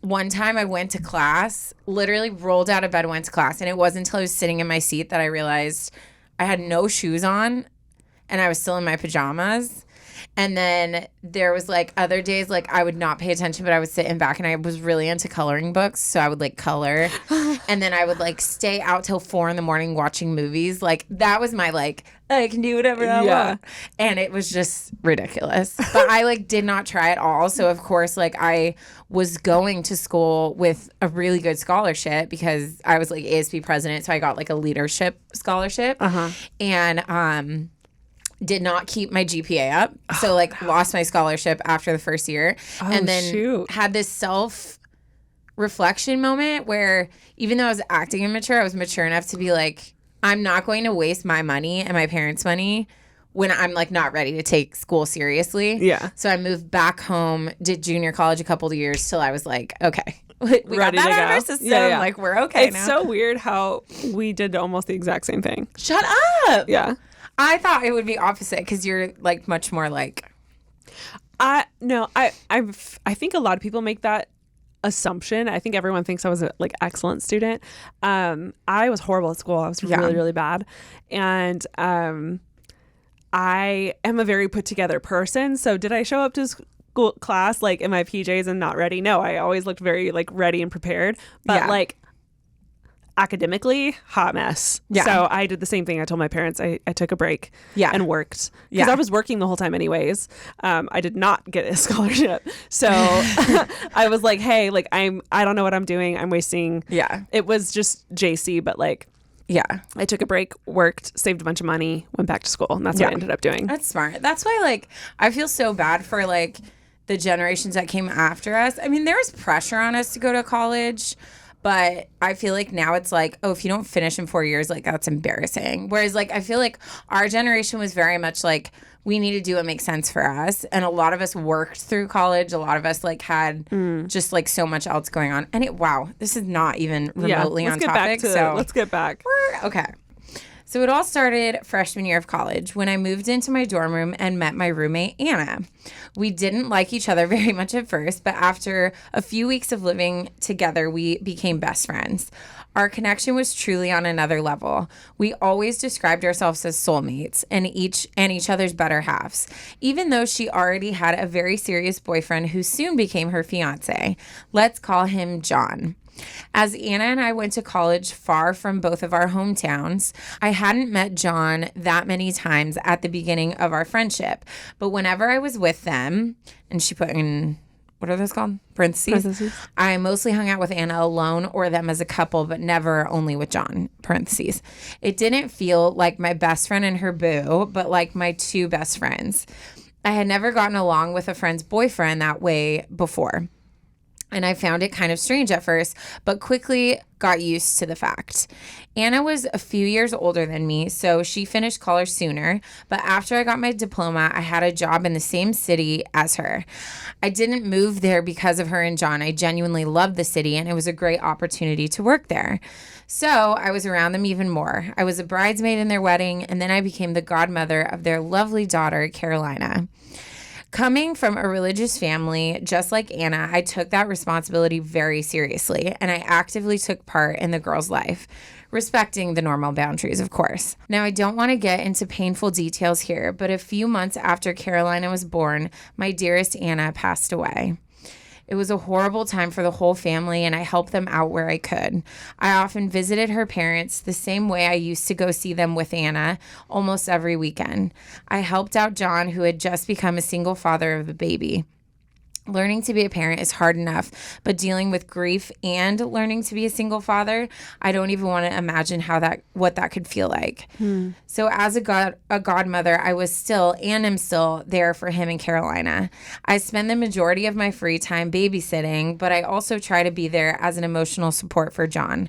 one time I went to class, literally rolled out of bed, went to class, and it wasn't until I was sitting in my seat that I realized I had no shoes on and I was still in my pajamas. And then there was like other days like I would not pay attention, but I would sit in back and I was really into coloring books. So I would like color and then I would like stay out till 4 a.m. watching movies. Like that was my like, I can do whatever I want. And it was just ridiculous. But I like did not try at all. So of course like I was going to school with a really good scholarship because I was like ASB president. So I got like a leadership scholarship. And did not keep my GPA up. So like lost my scholarship after the first year. And then had this self-reflection moment where even though I was acting immature, I was mature enough to be like, I'm not going to waste my money and my parents' money when I'm like not ready to take school seriously. Yeah. So I moved back home, did junior college a couple of years till I was like, okay. We got that out of our system. Like we're okay now. It's so weird how we did almost the exact same thing. Shut up. Yeah. I thought it would be opposite because you're like much more like. I think a lot of people make that assumption. I think everyone thinks I was a like excellent student. I was horrible at school. I was really, really bad, and I am a very put together person. So did I show up to school class like in my PJs and not ready? No, I always looked very like ready and prepared. But like academically, hot mess. Yeah. So I did the same thing. I told my parents I took a break and worked because I was working the whole time anyways. I did not get a scholarship. So I was like, hey, like I don't know what I'm doing. I'm wasting. Yeah. It was just JC, but like, I took a break, worked, saved a bunch of money, went back to school. And that's what I ended up doing. That's smart. That's why like I feel so bad for like the generations that came after us. I mean, there was pressure on us to go to college. But I feel like now it's like, oh, if you don't finish in 4 years, like that's embarrassing. Whereas like I feel like our generation was very much like we need to do what makes sense for us. And a lot of us worked through college. A lot of us like had just like so much else going on. And this is not even remotely on topic. Let's get back. Okay. So it all started freshman year of college when I moved into my dorm room and met my roommate, Anna. We didn't like each other very much at first, but after a few weeks of living together, we became best friends. Our connection was truly on another level. We always described ourselves as soulmates and each other's better halves, even though she already had a very serious boyfriend who soon became her fiance. Let's call him John. As Anna and I went to college far from both of our hometowns, I hadn't met John that many times at the beginning of our friendship. But whenever I was with them, and she put in, what are those called? Parentheses. I mostly hung out with Anna alone or them as a couple, but never only with John, parentheses. It didn't feel like my best friend and her boo, but like my two best friends. I had never gotten along with a friend's boyfriend that way before. And I found it kind of strange at first, but quickly got used to the fact. Anna was a few years older than me, so she finished college sooner. But after I got my diploma, I had a job in the same city as her. I didn't move there because of her and John. I genuinely loved the city, and it was a great opportunity to work there. So I was around them even more. I was a bridesmaid in their wedding, and then I became the godmother of their lovely daughter, Carolina. Coming from a religious family, just like Anna, I took that responsibility very seriously, and I actively took part in the girl's life, respecting the normal boundaries, of course. Now, I don't want to get into painful details here, but a few months after Carolina was born, my dearest Anna passed away. It was a horrible time for the whole family, and I helped them out where I could. I often visited her parents the same way I used to go see them with Anna almost every weekend. I helped out John, who had just become a single father of a baby. Learning to be a parent is hard enough, but dealing with grief and learning to be a single father, I don't even want to imagine what that could feel like. So as a godmother, I was still and am still there for him and Carolina. I spend the majority of my free time babysitting, but I also try to be there as an emotional support for John.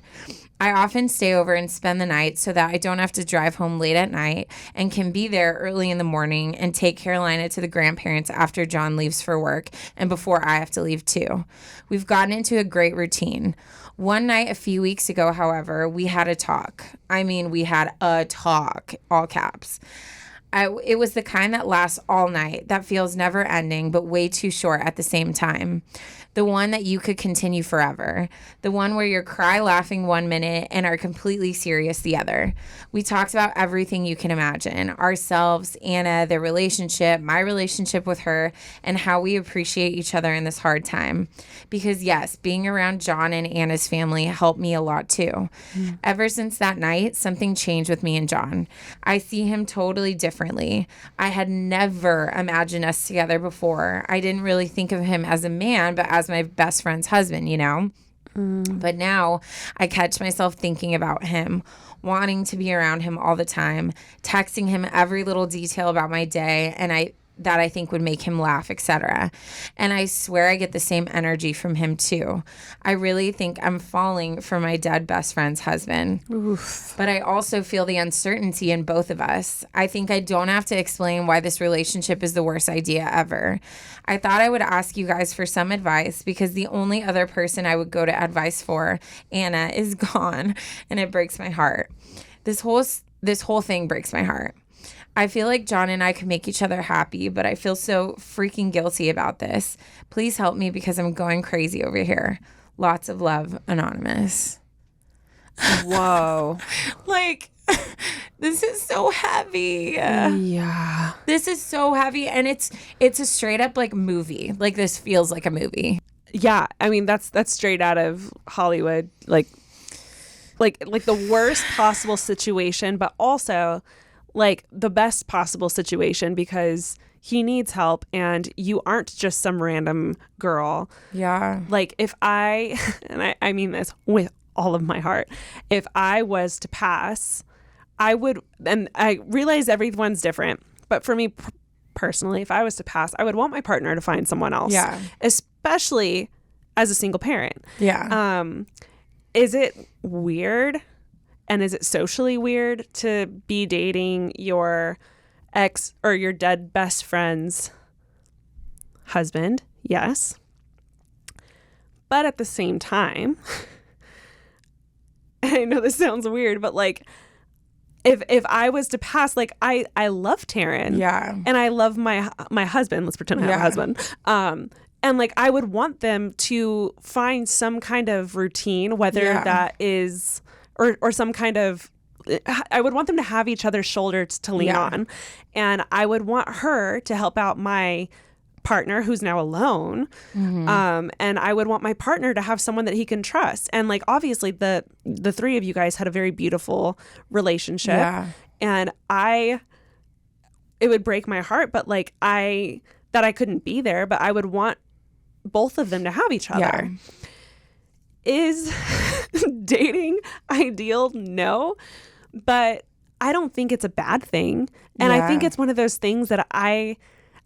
I often stay over and spend the night so that I don't have to drive home late at night and can be there early in the morning and take Carolina to the grandparents after John leaves for work and before I have to leave too. We've gotten into a great routine. One night a few weeks ago, however, we had a talk. I mean, we had a talk, all caps. It was the kind that lasts all night, that feels never ending, but way too short at the same time. The one that you could continue forever. The one where you're cry laughing 1 minute and are completely serious the other. We talked about everything you can imagine. Ourselves, Anna, their relationship, my relationship with her, and how we appreciate each other in this hard time. Because yes, being around John and Anna's family helped me a lot too. Ever since that night, something changed with me and John. I see him totally differently. I had never imagined us together before. I didn't really think of him as a man, but as my best friend's husband, you know? But now I catch myself thinking about him, wanting to be around him all the time, texting him every little detail about my day that I think would make him laugh, etc. And I swear I get the same energy from him too. I really think I'm falling for my dead best friend's husband. Oof. But I also feel the uncertainty in both of us. I think I don't have to explain why this relationship is the worst idea ever. I thought I would ask you guys for some advice because the only other person I would go to advice for, Anna, is gone, and it breaks my heart. This whole thing breaks my heart. I feel like John and I could make each other happy, but I feel so freaking guilty about this. Please help me because I'm going crazy over here. Lots of love, Anonymous. Whoa. Like, this is so heavy. Yeah. This is so heavy, and it's a straight up like movie. Like, this feels like a movie. Yeah, I mean that's straight out of Hollywood. Like the worst possible situation, but also like the best possible situation because he needs help and you aren't just some random girl. Yeah. Like if I, and I mean this with all of my heart, if I was to pass, I would, and I realize everyone's different, but for me personally, if I was to pass, I would want my partner to find someone else. Yeah. Especially as a single parent. Yeah. Is it weird? And is it socially weird to be dating your ex or your dead best friend's husband? Yes. But at the same time, I know this sounds weird, but like if I was to pass, like I love Taryne. Yeah. And I love my husband. Let's pretend I have a husband. And like I would want them to find some kind of routine, whether that is or some kind of, I would want them to have each other's shoulders to lean on. And I would want her to help out my partner who's now alone. Mm-hmm. And I would want my partner to have someone that he can trust. And like, obviously the three of you guys had a very beautiful relationship. Yeah. And it would break my heart, but like that I couldn't be there, but I would want both of them to have each other. Yeah. Is dating ideal? No, but I don't think it's a bad thing. And I think it's one of those things that I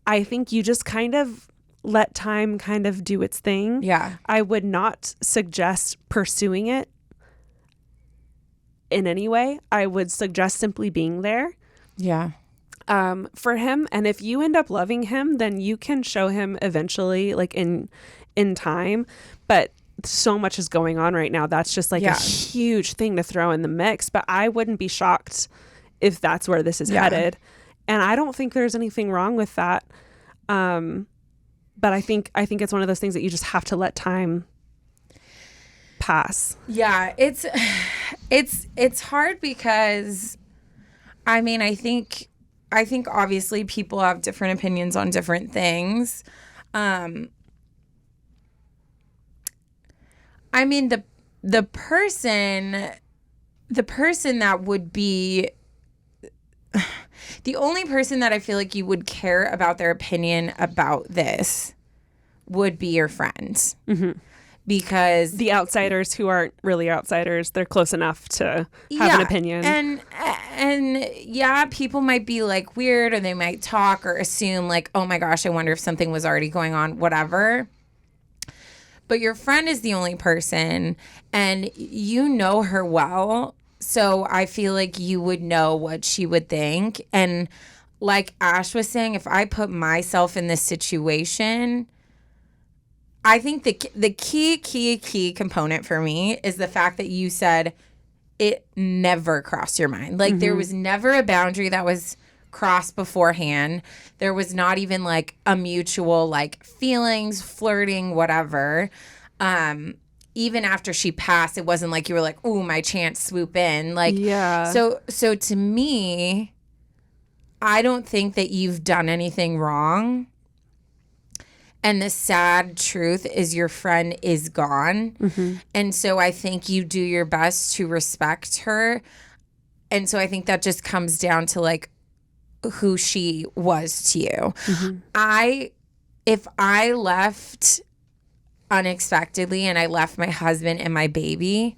think you just kind of let time kind of do its thing. Yeah. I would not suggest pursuing it in any way. I would suggest simply being there. Yeah. For him. And if you end up loving him, then you can show him eventually, like in time. But so much is going on right now. That's just like a huge thing to throw in the mix. But I wouldn't be shocked if that's where this is headed. And I don't think there's anything wrong with that. But I think it's one of those things that you just have to let time pass. Yeah, it's hard because I mean, I think obviously people have different opinions on different things. I mean, the person that would be the only person that I feel like you would care about their opinion about this would be your friends. Mm-hmm. Because the outsiders who aren't really outsiders, they're close enough to have an opinion. And yeah, people might be like weird, or they might talk or assume like, oh my gosh, I wonder if something was already going on, whatever. But your friend is the only person, and you know her well. So I feel like you would know what she would think. And like Ash was saying, if I put myself in this situation, I think the key component for me is the fact that you said it never crossed your mind. Like there was never a boundary that was crossed beforehand. There was not even like a mutual like feelings, flirting, whatever. Even after she passed, it wasn't like you were like, "Ooh, my chance, swoop in." Like, Yeah. So to me, I don't think that you've done anything wrong. And the sad truth is your friend is gone. Mm-hmm. And so I think you do your best to respect her. And so I think that just comes down to like who she was to you. Mm-hmm. If I left unexpectedly and I left my husband and my baby,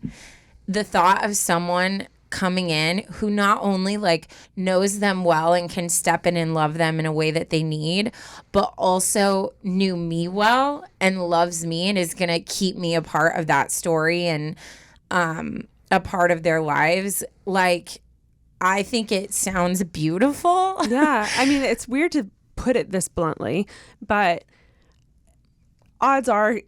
the thought of someone coming in who not only like knows them well and can step in and love them in a way that they need, but also knew me well and loves me and is going to keep me a part of that story and a part of their lives. Like, I think it sounds beautiful. Yeah. I mean, it's weird to put it this bluntly, but odds are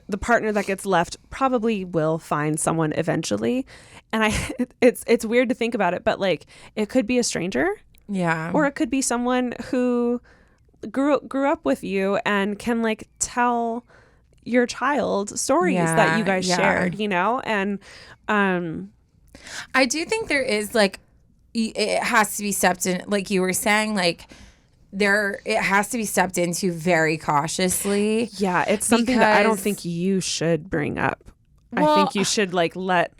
the partner that gets left probably will find someone eventually. And it's weird to think about it, but like it could be a stranger. Yeah. Or it could be someone who grew up with you and can like tell your child stories that you guys shared, you know? And I do think there is like, it has to be stepped in, like you were saying, like it has to be stepped into very cautiously. Yeah, it's something that I don't think you should bring up. I think you should like let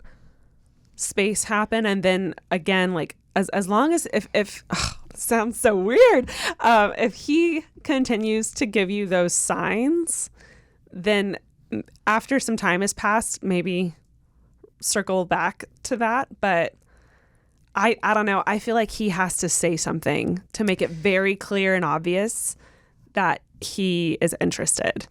space happen, and then again, like as long as if sounds so weird, if he continues to give you those signs, then after some time has passed, maybe circle back to that. But I don't know. I feel like he has to say something to make it very clear and obvious that he is interested.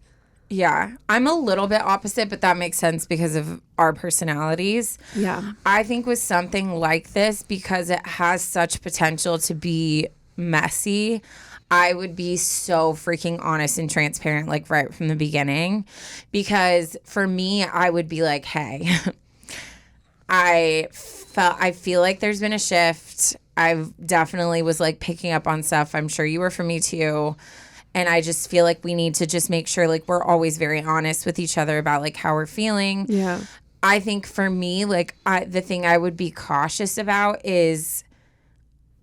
Yeah. I'm a little bit opposite, but that makes sense because of our personalities. Yeah. I think with something like this, because it has such potential to be messy, I would be so freaking honest and transparent, like right from the beginning. Because for me, I would be like, hey, I feel like there's been a shift. I've definitely was like picking up on stuff. I'm sure you were for me too. And I just feel like we need to just make sure like we're always very honest with each other about like how we're feeling. Yeah. I think for me, like the thing I would be cautious about is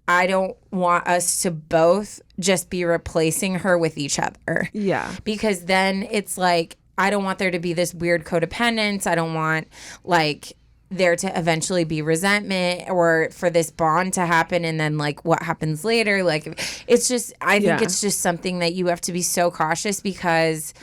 I don't want us to both just be replacing her with each other. Yeah. Because then it's like, I don't want there to be this weird codependence. I don't want like there to eventually be resentment or for this bond to happen and then like what happens later. Like it's just, I think it's just something that you have to be so cautious, because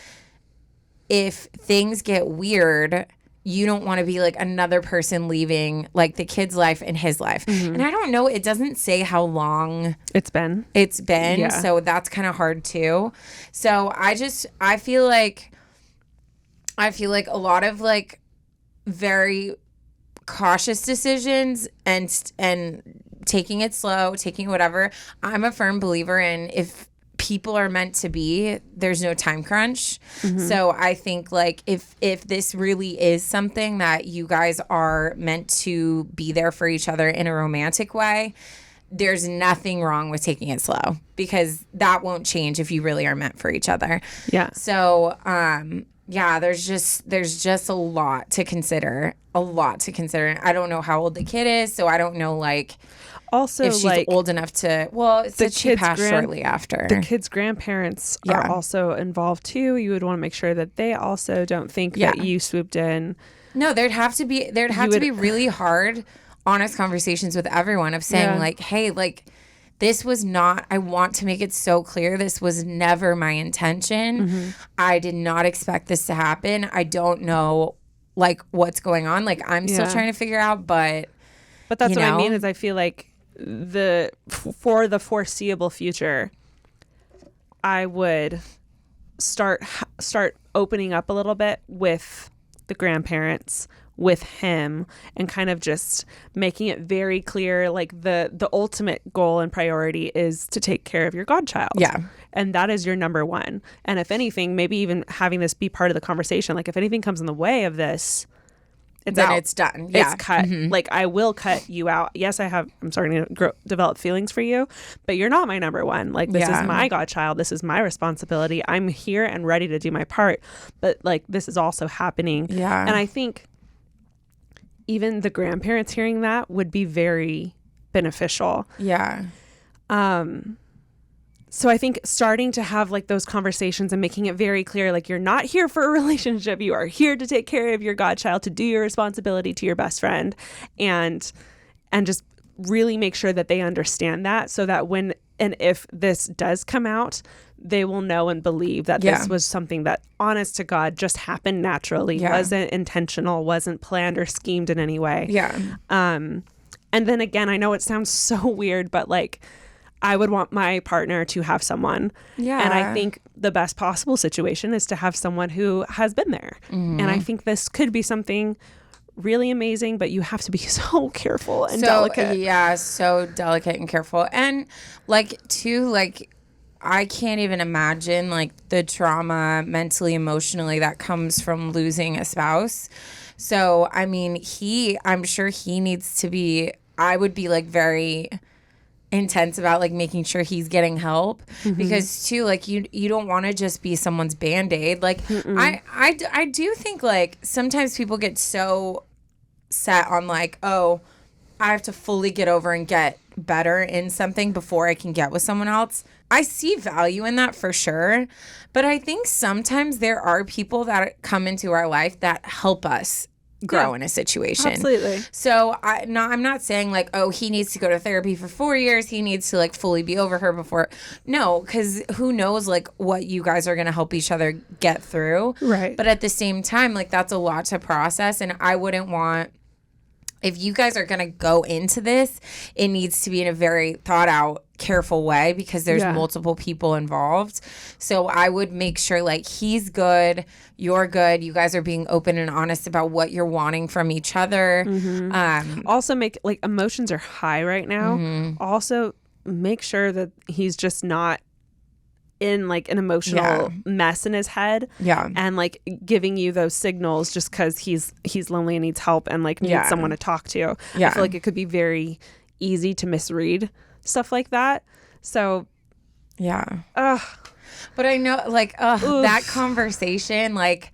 if things get weird, you don't want to be like another person leaving like the kid's life and his life. Mm-hmm. And I don't know, it doesn't say how long it's been. Yeah. So that's kind of hard too. So I feel like a lot of like very cautious decisions and taking it slow, taking whatever. I'm a firm believer in if people are meant to be, there's no time crunch. Mm-hmm. So I think like if this really is something that you guys are meant to be there for each other in a romantic way, there's nothing wrong with taking it slow, because that won't change if you really are meant for each other. Yeah. So yeah, there's just a lot to consider. I don't know how old the kid is, so I don't know like also if she's like old enough to. Well, it said she passed shortly after. The kid's grandparents are also involved too. You would want to make sure that they also don't think that you swooped in. No, there'd have to be really hard, honest conversations with everyone of saying like, hey, like, this was not, I want to make it so clear, this was never my intention. Mm-hmm. I did not expect this to happen. I don't know, like, what's going on. Like, I'm still trying to figure out, but that's what I mean is I feel like for the foreseeable future, I would start opening up a little bit with the grandparents, with him, and kind of just making it very clear like the ultimate goal and priority is to take care of your godchild. Yeah. And that is your number one. And if anything, maybe even having this be part of the conversation, like if anything comes in the way of this, it's then out. it's done. Yeah. It's cut. Like, I will cut you out. Yes, I'm starting to develop feelings for you, but you're not my number one. Like, this is my godchild. This is my responsibility. I'm here and ready to do my part. But, like, this is also happening. Yeah. And I think even the grandparents hearing that would be very beneficial. Yeah. So I think starting to have like those conversations and making it very clear, like, you're not here for a relationship. You are here to take care of your godchild, to do your responsibility to your best friend, and just really make sure that they understand that, so that when and if this does come out, they will know and believe that this was something that, honest to God, just happened naturally, wasn't intentional, wasn't planned or schemed in any way. Yeah. And then again, I know it sounds so weird, but like, I would want my partner to have someone. Yeah. And I think the best possible situation is to have someone who has been there. Mm-hmm. And I think this could be something really amazing, but you have to be so careful and delicate. Yeah, so delicate and careful. And like, too, like, I can't even imagine like the trauma mentally, emotionally that comes from losing a spouse. So, I mean, I'm sure he needs to be, I would be like very intense about like making sure he's getting help, because too, like, you don't want to just be someone's band-aid. Like, I do think like sometimes people get so set on like, oh, I have to fully get over and get better in something before I can get with someone else. I see value in that for sure, but I think sometimes there are people that come into our life that help us grow in a situation. Absolutely. So I'm not saying like, oh, he needs to go to therapy for 4 years. He needs to like fully be over her before. No, because who knows like what you guys are going to help each other get through. Right. But at the same time, like, that's a lot to process. And I wouldn't want, if you guys are going to go into this, it needs to be in a very thought out, careful way, because there's multiple people involved. So I would make sure like he's good, you're good, you guys are being open and honest about what you're wanting from each other. Also make, like, emotions are high right now. Also make sure that he's just not in like an emotional mess in his head, and like giving you those signals just because he's lonely and needs help and like needs someone to talk to. I feel like it could be very easy to misread stuff like that. So but I know like that conversation, like,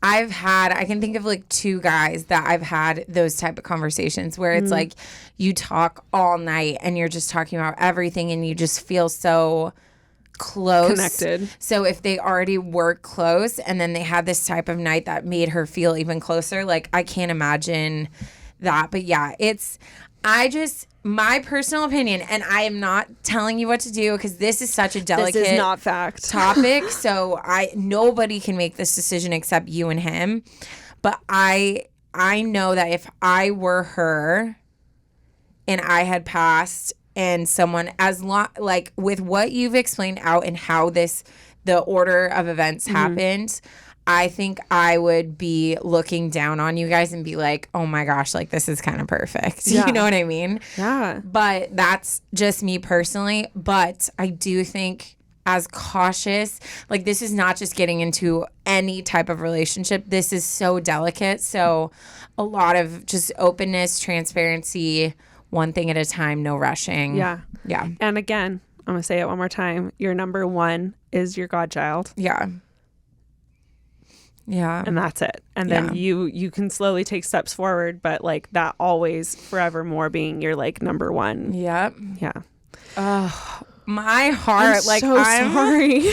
I can think of like 2 guys that I've had those type of conversations where it's like you talk all night and you're just talking about everything and you just feel so close, connected. So if they already were close and then they had this type of night that made her feel even closer, like, I can't imagine that. But yeah, my personal opinion, and I am not telling you what to do because this is such a delicate, this is not fact, topic. So nobody can make this decision except you and him. But I know that if I were her and I had passed, and someone like with what you've explained out and how the order of events happened, I think I would be looking down on you guys and be like, oh my gosh, like, this is kind of perfect. You know what I mean? Yeah. But that's just me personally. But I do think, as cautious, like, this is not just getting into any type of relationship. This is so delicate. So a lot of just openness, transparency, one thing at a time, no rushing. Yeah. And again, I'm going to say it one more time. Your number one is your godchild. Yeah. And that's it. And then you can slowly take steps forward, but like that always forevermore being your like number one. Yep. Yeah. Oh, my heart. I'm sorry.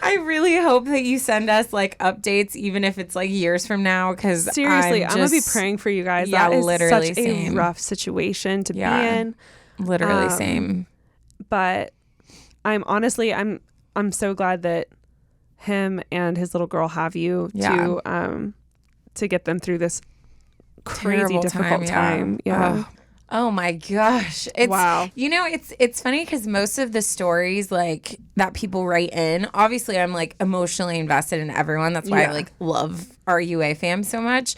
I really hope that you send us like updates, even if it's like years from now. Because seriously, I'm gonna be praying for you guys. Yeah, that is literally such same. a rough situation to be in. Literally same. But I'm so glad that him and his little girl have you to get them through this crazy terrible difficult time. Yeah. Oh my gosh. Wow. You know, it's funny because most of the stories like that people write in, obviously I'm like emotionally invested in everyone. That's why I like love our UA fam so much.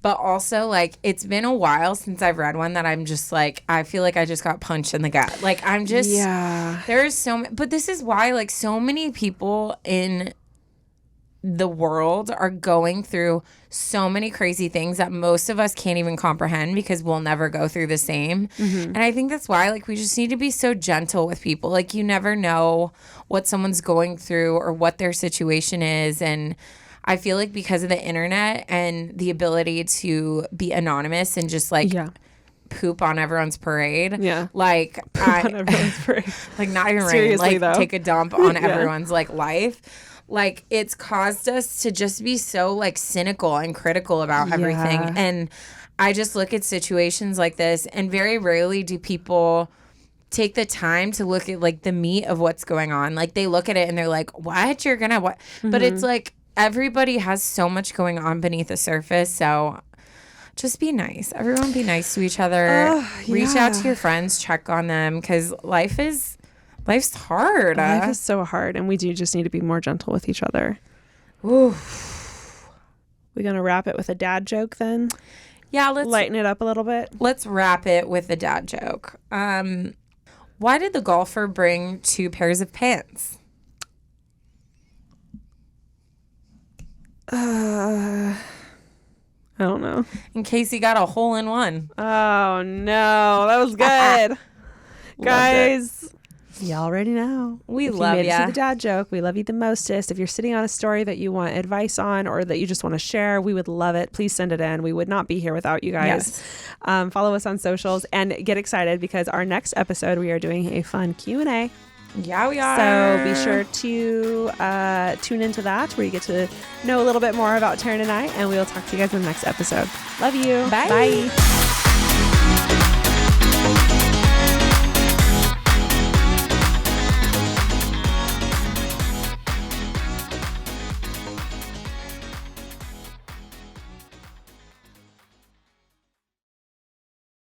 But also like it's been a while since I've read one that I'm just like, I feel like I just got punched in the gut. Like I'm just, there's but this is why like so many people in the world are going through so many crazy things that most of us can't even comprehend because we'll never go through the same. And I think that's why, like, we just need to be so gentle with people. Like, you never know what someone's going through or what their situation is. And I feel like because of the internet and the ability to be anonymous and just like poop on everyone's parade. Yeah. Like, on everyone's parade. Like, not even Seriously, rain, like though. take a dump on everyone's like life. Like, it's caused us to just be so like cynical and critical about everything. And I just look at situations like this, and very rarely do people take the time to look at like the meat of what's going on. Like, they look at it and they're like, what? You're gonna what? But it's like everybody has so much going on beneath the surface. So just be nice. Everyone be nice to each other. Reach out to your friends, check on them, because life's hard. Life is so hard, and we do just need to be more gentle with each other. Ooh. We gonna wrap it with a dad joke then? Yeah, let's lighten it up a little bit. Let's wrap it with a dad joke. Why did the golfer bring 2 pairs of pants? I don't know. In case he got a hole in one. Oh no, that was good. Guys, y'all already know. We if love you. Made it to ya. the dad joke. We love you the mostest. If you're sitting on a story that you want advice on or that you just want to share, we would love it. Please send it in. We would not be here without you guys. Yes. Follow us on socials and get excited because our next episode we are doing a fun Q&A. Yeah, we are. So be sure to tune into that where you get to know a little bit more about Taryne and I, and we will talk to you guys in the next episode. Love you. Bye. Bye.